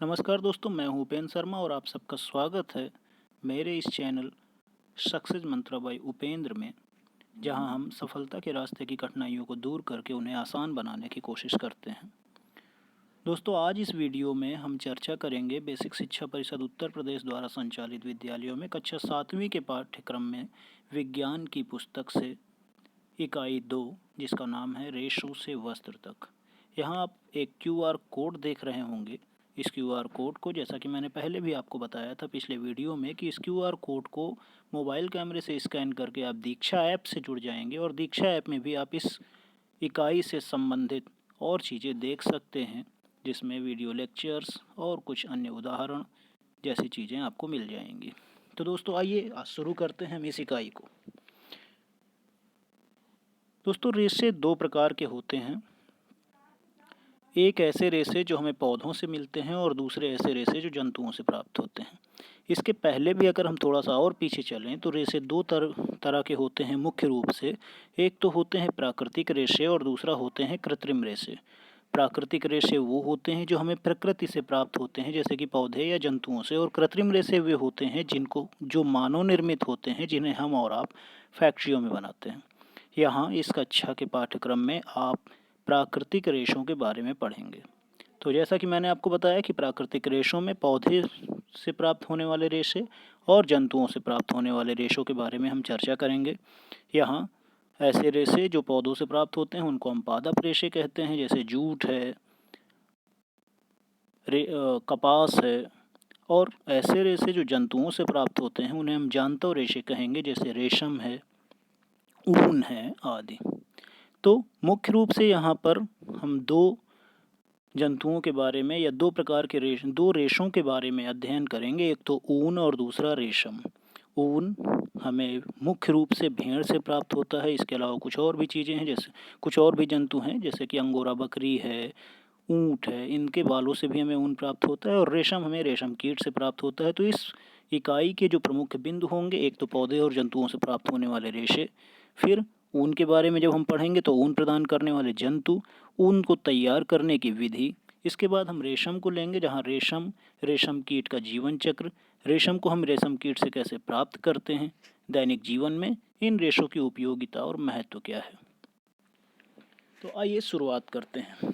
नमस्कार दोस्तों, मैं हूं उपेंद्र शर्मा और आप सबका स्वागत है मेरे इस चैनल सक्सेस मंत्रा बाय उपेंद्र में, जहां हम सफलता के रास्ते की कठिनाइयों को दूर करके उन्हें आसान बनाने की कोशिश करते हैं। दोस्तों, आज इस वीडियो में हम चर्चा करेंगे बेसिक शिक्षा परिषद उत्तर प्रदेश द्वारा संचालित विद्यालयों में कक्षा 7वीं के पाठ्यक्रम में विज्ञान की पुस्तक से इकाई 2, जिसका नाम है रेशों से वस्त्र तक। यहाँ आप एक क्यूआर कोड देख रहे होंगे। इस क्यूआर कोड को, जैसा कि मैंने पहले भी आपको बताया था पिछले वीडियो में, कि इस क्यूआर कोड को मोबाइल कैमरे से स्कैन करके आप दीक्षा ऐप से जुड़ जाएंगे और दीक्षा ऐप में भी आप इस इकाई से संबंधित और चीज़ें देख सकते हैं, जिसमें वीडियो लेक्चर्स और कुछ अन्य उदाहरण जैसी चीज़ें आपको मिल जाएंगी। तो दोस्तों, आइए आज शुरू करते हैं हम इस इकाई को। दोस्तों, रेशे दो प्रकार के होते हैं। एक ऐसे रेशे जो हमें पौधों से मिलते हैं और दूसरे ऐसे रेशे जो जंतुओं से प्राप्त होते हैं। इसके पहले भी अगर हम थोड़ा सा और पीछे चलें तो रेशे दो तरह के होते हैं मुख्य रूप से। एक तो होते हैं प्राकृतिक रेशे और दूसरा होते हैं कृत्रिम रेशे। प्राकृतिक रेशे वो होते हैं जो हमें प्रकृति से प्राप्त होते हैं, जैसे कि पौधे या जंतुओं से, और कृत्रिम रेशे वे होते हैं जो मानव निर्मित होते हैं, जिन्हें हम और आप फैक्ट्रियों में बनाते हैं। यहाँ इस कक्षा के पाठ्यक्रम में आप प्राकृतिक रेशों के बारे में पढ़ेंगे। तो जैसा कि मैंने आपको बताया कि प्राकृतिक रेशों में पौधे से प्राप्त होने वाले रेशे और जंतुओं से प्राप्त होने वाले रेशों के बारे में हम चर्चा करेंगे। यहाँ ऐसे रेशे जो पौधों से प्राप्त होते हैं उनको हम पादप रेशे कहते हैं, जैसे जूट है, कपास है। और ऐसे रेशे जो जंतुओं से प्राप्त होते हैं उन्हें हम जांतव रेशे कहेंगे, जैसे रेशम है, ऊन है आदि। तो मुख्य रूप से यहाँ पर हम दो जंतुओं के बारे में या दो प्रकार के दो रेशों के बारे में अध्ययन करेंगे। एक तो ऊन और दूसरा रेशम। ऊन हमें मुख्य रूप से भेड़ से प्राप्त होता है। इसके अलावा कुछ और भी चीज़ें हैं, जैसे कुछ और भी जंतु हैं, जैसे कि अंगोरा बकरी है, ऊँट है, इनके बालों से भी हमें ऊन प्राप्त होता है। और रेशम हमें रेशम कीट से प्राप्त होता है। तो इस इकाई के जो प्रमुख बिंदु होंगे, एक तो पौधे और जंतुओं से प्राप्त होने वाले रेशे, फिर ऊन के बारे में जब हम पढ़ेंगे तो ऊन प्रदान करने वाले जंतु, ऊन को तैयार करने की विधि। इसके बाद हम रेशम को लेंगे, जहाँ रेशम कीट का जीवन चक्र, रेशम को हम रेशम कीट से कैसे प्राप्त करते हैं, दैनिक जीवन में इन रेशों की उपयोगिता और महत्व क्या है। तो आइए शुरुआत करते हैं।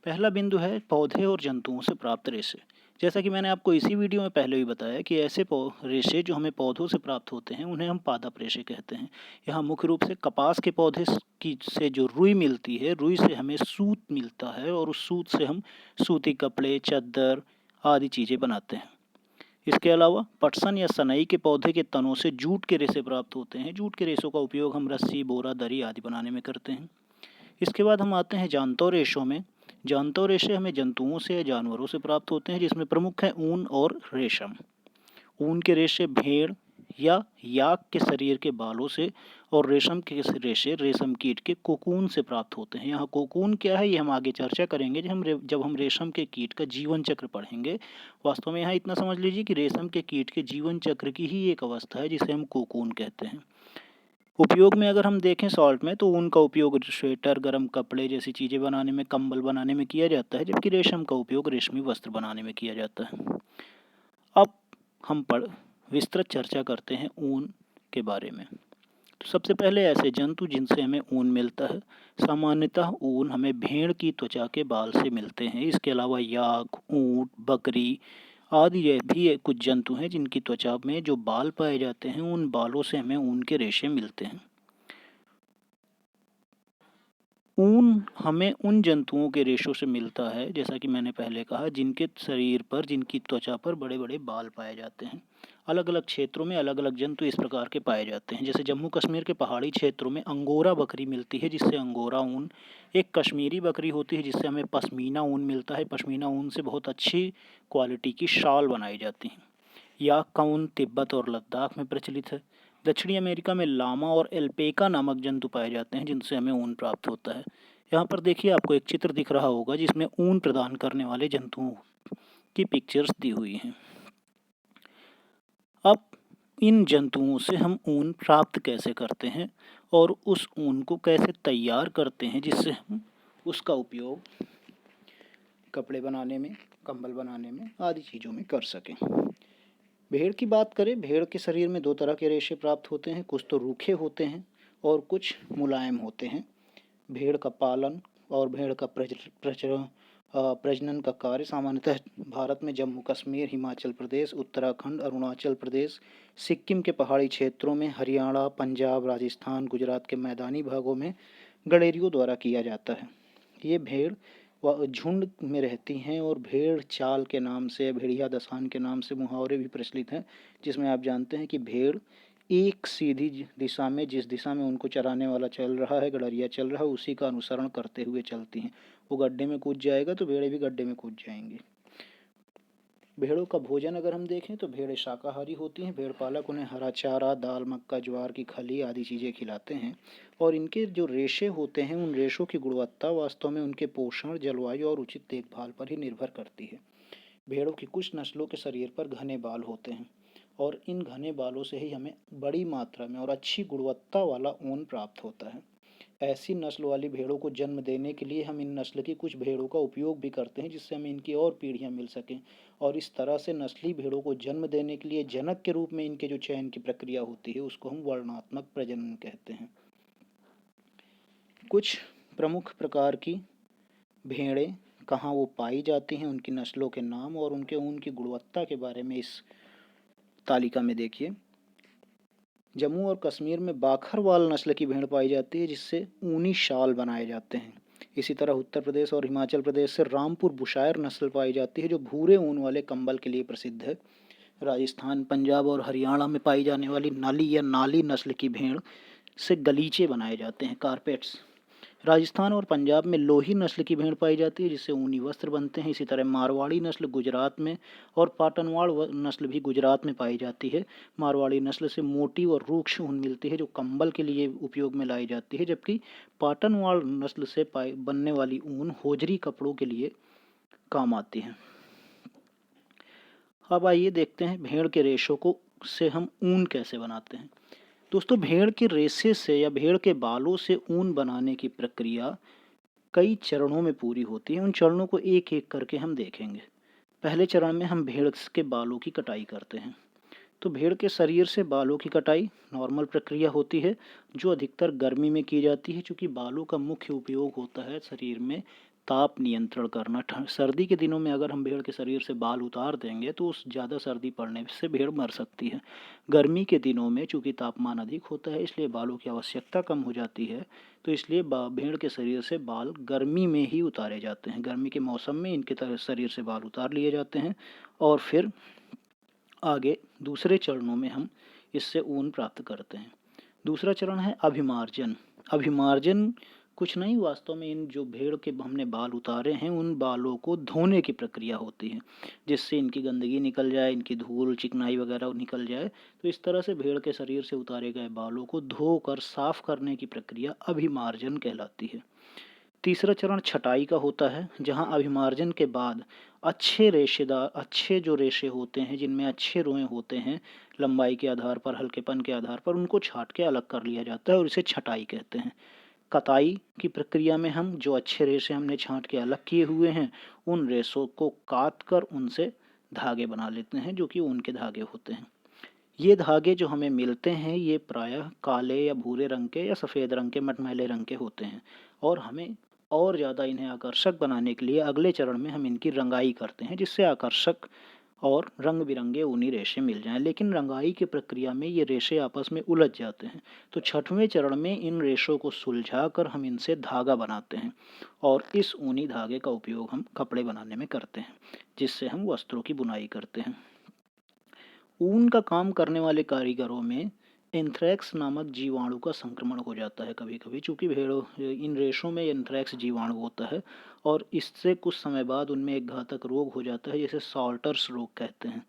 पहला बिंदु है पौधे और जंतुओं से प्राप्त रेशे। जैसा कि मैंने आपको इसी वीडियो में पहले भी बताया कि ऐसे रेशे जो हमें पौधों से प्राप्त होते हैं उन्हें हम पादप रेशे कहते हैं। यहाँ मुख्य रूप से कपास के पौधे की से जो रुई मिलती है, रुई से हमें सूत मिलता है और उस सूत से हम सूती कपड़े, चादर आदि चीज़ें बनाते हैं। इसके अलावा पटसन या सनई के पौधे के तनों से जूट के रेशे प्राप्त होते हैं। जूट के रेशों का उपयोग हम रस्सी, बोरा, दरी आदि बनाने में करते हैं। इसके बाद हम आते हैं जानतों रेशों में। जानतों रेशे हमें जंतुओं से या जानवरों से प्राप्त होते हैं, जिसमें प्रमुख है ऊन और रेशम। ऊन के रेशे भेड़ या याक के शरीर के बालों से, और रेशम के रेशे रेशम कीट के कोकून से प्राप्त होते हैं। यहाँ कोकून क्या है ये हम आगे चर्चा करेंगे जब हम रेशम के कीट का जीवन चक्र पढ़ेंगे। वास्तव में यहाँ इतना समझ लीजिए कि रेशम के कीट के जीवन चक्र की ही एक अवस्था है जिसे हम कोकून कहते हैं। उपयोग में अगर हम देखें सॉल्ट में, तो ऊन का उपयोग स्वेटर, गर्म कपड़े जैसी चीज़ें बनाने में, कंबल बनाने में किया जाता है, जबकि रेशम का उपयोग रेशमी वस्त्र बनाने में किया जाता है। अब हम विस्तृत चर्चा करते हैं ऊन के बारे में। तो सबसे पहले ऐसे जंतु जिनसे हमें ऊन मिलता है। सामान्यतः ऊन हमें भेड़ की त्वचा के बाल से मिलते हैं। इसके अलावा याक, ऊँट, बकरी आदि ये भी कुछ जंतु हैं जिनकी त्वचा में जो बाल पाए जाते हैं, उन बालों से हमें ऊन के रेशे मिलते हैं। ऊन हमें उन जंतुओं के रेशों से मिलता है, जैसा कि मैंने पहले कहा, जिनके शरीर पर, जिनकी त्वचा पर बड़े बड़े बाल पाए जाते हैं। अलग अलग क्षेत्रों में अलग अलग जंतु इस प्रकार के पाए जाते हैं। जैसे जम्मू कश्मीर के पहाड़ी क्षेत्रों में अंगोरा बकरी मिलती है, जिससे अंगोरा ऊन। एक कश्मीरी बकरी होती है जिससे हमें पश्मीना ऊन मिलता है। पश्मीना ऊन से बहुत अच्छी क्वालिटी की शाल बनाई जाती हैं। याक का ऊन तिब्बत और लद्दाख में प्रचलित है। दक्षिणी अमेरिका में लामा और एल्पेका नामक जंतु पाए जाते हैं, जिनसे हमें ऊन प्राप्त होता है। यहाँ पर देखिए, आपको एक चित्र दिख रहा होगा जिसमें ऊन प्रदान करने वाले जंतुओं की पिक्चर्स दी हुई हैं। अब इन जंतुओं से हम ऊन प्राप्त कैसे करते हैं और उस ऊन को कैसे तैयार करते हैं, जिससे हम उसका उपयोग कपड़े बनाने में, कंबल बनाने में आदि चीज़ों में कर सकें। भेड़ की बात करें, भेड़ के शरीर में दो तरह के रेशे प्राप्त होते हैं, कुछ तो रूखे होते हैं और कुछ मुलायम होते हैं। भेड़ का पालन और भेड़ का प्रजनन का कार्य सामान्यतः भारत में जम्मू कश्मीर, हिमाचल प्रदेश, उत्तराखंड, अरुणाचल प्रदेश, सिक्किम के पहाड़ी क्षेत्रों में, हरियाणा, पंजाब, राजस्थान, गुजरात के मैदानी भागों में गड़ेरियों द्वारा किया जाता है। ये भेड़ झुंड में रहती हैं और भेड़ चाल के नाम से, भेड़िया दसान के नाम से मुहावरे भी प्रचलित हैं, जिसमें आप जानते हैं कि भेड़ एक सीधी दिशा में, जिस दिशा में उनको चराने वाला चल रहा है, गड़रिया चल रहा है, उसी का अनुसरण करते हुए चलती हैं। वो गड्ढे में कूद जाएगा तो भेड़ें भी गड्ढे में कूद जाएंगी। भेड़ों का भोजन अगर हम देखें तो भेड़ें शाकाहारी होती हैं। भेड़ पालक उन्हें हरा चारा, दाल, मक्का, ज्वार की खली आदि चीज़ें खिलाते हैं और इनके जो रेशे होते हैं उन रेशों की गुणवत्ता वास्तव में उनके पोषण, जलवायु और उचित देखभाल पर ही निर्भर करती है। भेड़ों की कुछ नस्लों के शरीर पर घने बाल होते हैं और इन घने बालों से ही हमें बड़ी मात्रा में और अच्छी गुणवत्ता वाला ऊन प्राप्त होता है। ऐसी नस्ल वाली भेड़ों को जन्म देने के लिए हम इन नस्ल की कुछ भेड़ों का उपयोग भी करते हैं, जिससे हमें इनकी और पीढ़ियां मिल सकें। और इस तरह से नस्ली भेड़ों को जन्म देने के लिए जनक के रूप में इनके जो चयन की प्रक्रिया होती है उसको हम वर्णात्मक प्रजनन कहते हैं। कुछ प्रमुख प्रकार की भेड़ें कहाँ वो पाई जाती हैं, उनकी नस्लों के नाम और उनके ऊन की गुणवत्ता के बारे में इस तालिका में देखिए। जम्मू और कश्मीर में बाखरवाल नस्ल की भेड़ पाई जाती है, जिससे ऊनी शाल बनाए जाते हैं। इसी तरह उत्तर प्रदेश और हिमाचल प्रदेश से रामपुर बुशायर नस्ल पाई जाती है, जो भूरे ऊन वाले कंबल के लिए प्रसिद्ध है। राजस्थान, पंजाब और हरियाणा में पाई जाने वाली नाली या नाली नस्ल की भेड़ से गलीचे बनाए जाते हैं, कारपेट्स। राजस्थान और पंजाब में लोही नस्ल की भेड़ पाई जाती है, जिससे ऊनी वस्त्र बनते हैं। इसी तरह मारवाड़ी नस्ल गुजरात में और पाटनवाड़ नस्ल भी गुजरात में पाई जाती है। मारवाड़ी नस्ल से मोटी और रूक्ष ऊन मिलती है, जो कंबल के लिए उपयोग में लाई जाती है, जबकि पाटनवाड़ नस्ल से बनने वाली ऊन होजरी कपड़ों के लिए काम आती है। अब आइए देखते हैं भेड़ के रेशों को से हम ऊन कैसे बनाते हैं। दोस्तों, भेड़ के रेशे से या भेड़ के बालों से ऊन बनाने की प्रक्रिया कई चरणों में पूरी होती है। उन चरणों को एक एक करके हम देखेंगे। पहले चरण में हम भेड़ के बालों की कटाई करते हैं। तो भेड़ के शरीर से बालों की कटाई नॉर्मल प्रक्रिया होती है, जो अधिकतर गर्मी में की जाती है, क्योंकि बालों का मुख्य उपयोग होता है शरीर में ताप नियंत्रण करना। सर्दी के दिनों में अगर हम भेड़ के शरीर से बाल उतार देंगे तो उस ज़्यादा सर्दी पड़ने से भेड़ मर सकती है। गर्मी के दिनों में चूँकि तापमान अधिक होता है, इसलिए बालों की आवश्यकता कम हो जाती है। तो इसलिए भेड़ के शरीर से बाल गर्मी में ही उतारे जाते हैं। गर्मी के मौसम में इनके शरीर से बाल उतार लिए जाते हैं और फिर आगे दूसरे चरणों में हम इससे ऊन प्राप्त करते हैं। दूसरा चरण है अभिमार्जन। अभिमार्जन कुछ नहीं, वास्तव में इन जो भेड़ के हमने बाल उतारे हैं उन बालों को धोने की प्रक्रिया होती है, जिससे इनकी गंदगी निकल जाए, इनकी धूल चिकनाई वगैरह निकल जाए। तो इस तरह से भेड़ के शरीर से उतारे गए बालों को धोकर साफ करने की प्रक्रिया अभिमार्जन कहलाती है। तीसरा चरण छटाई का होता है, जहां अभिमार्जन के बाद अच्छे जो रेशे होते हैं, जिनमें अच्छे रोए होते हैं, लंबाई के आधार पर, हल्केपन के आधार पर, उनको छाट के अलग कर लिया जाता है और इसे छटाई कहते हैं। कताई की प्रक्रिया में हम जो अच्छे रेशे हमने छांट के अलग किए हुए हैं उन रेशों को काट कर उनसे धागे बना लेते हैं, जो कि ऊन के धागे होते हैं। ये धागे जो हमें मिलते हैं ये प्रायः काले या भूरे रंग के या सफ़ेद रंग के, मटमैले रंग के होते हैं और हमें और ज़्यादा इन्हें आकर्षक बनाने के लिए अगले चरण में हम इनकी रंगाई करते हैं, जिससे आकर्षक और रंग बिरंगे ऊनी रेशे मिल जाएं। लेकिन रंगाई की प्रक्रिया में ये रेशे आपस में उलझ जाते हैं, तो छठवें चरण में इन रेशों को सुलझा कर हम इनसे धागा बनाते हैं और इस ऊनी धागे का उपयोग हम कपड़े बनाने में करते हैं, जिससे हम वस्त्रों की बुनाई करते हैं। ऊन का काम करने वाले कारीगरों में एंथ्रेक्स नामक जीवाणु का संक्रमण हो जाता है कभी कभी, चूँकि भेड़ों इन रेशों में एंथ्रेक्स जीवाणु होता है और इससे कुछ समय बाद उनमें एक घातक रोग हो जाता है, जिसे सॉल्टर्स रोग कहते हैं।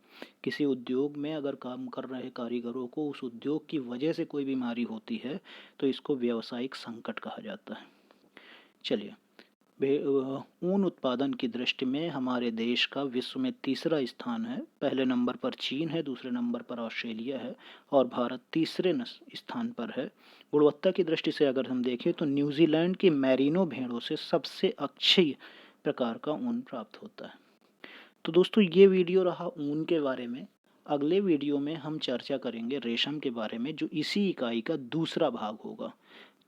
किसी उद्योग में अगर काम कर रहे कारीगरों को उस उद्योग की वजह से कोई बीमारी होती है तो इसको व्यावसायिक संकट कहा जाता है। चलिए, ऊन उत्पादन की दृष्टि में हमारे देश का विश्व में तीसरा स्थान है। पहले नंबर पर चीन है, दूसरे नंबर पर ऑस्ट्रेलिया है और भारत तीसरे स्थान पर है। गुणवत्ता की दृष्टि से अगर हम देखें तो न्यूजीलैंड की मैरिनो भेड़ों से सबसे अच्छी प्रकार का ऊन प्राप्त होता है। तो दोस्तों ये वीडियो रहा ऊन के बारे में। अगले वीडियो में हम चर्चा करेंगे रेशम के बारे में, जो इसी इकाई का दूसरा भाग होगा।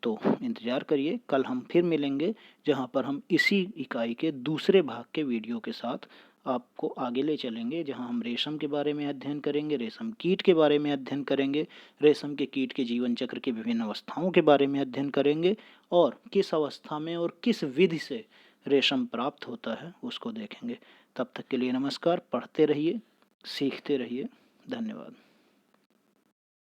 तो इंतज़ार करिए, कल हम फिर मिलेंगे जहाँ पर हम इसी इकाई के दूसरे भाग के वीडियो के साथ आपको आगे ले चलेंगे, जहाँ हम रेशम के बारे में अध्ययन करेंगे, रेशम कीट के बारे में अध्ययन करेंगे, रेशम के कीट के जीवन चक्र की विभिन्न अवस्थाओं के बारे में अध्ययन करेंगे और किस अवस्था में और किस विधि से रेशम प्राप्त होता है उसको देखेंगे। तब तक के लिए नमस्कार। पढ़ते रहिए, सीखते रहिए। धन्यवाद।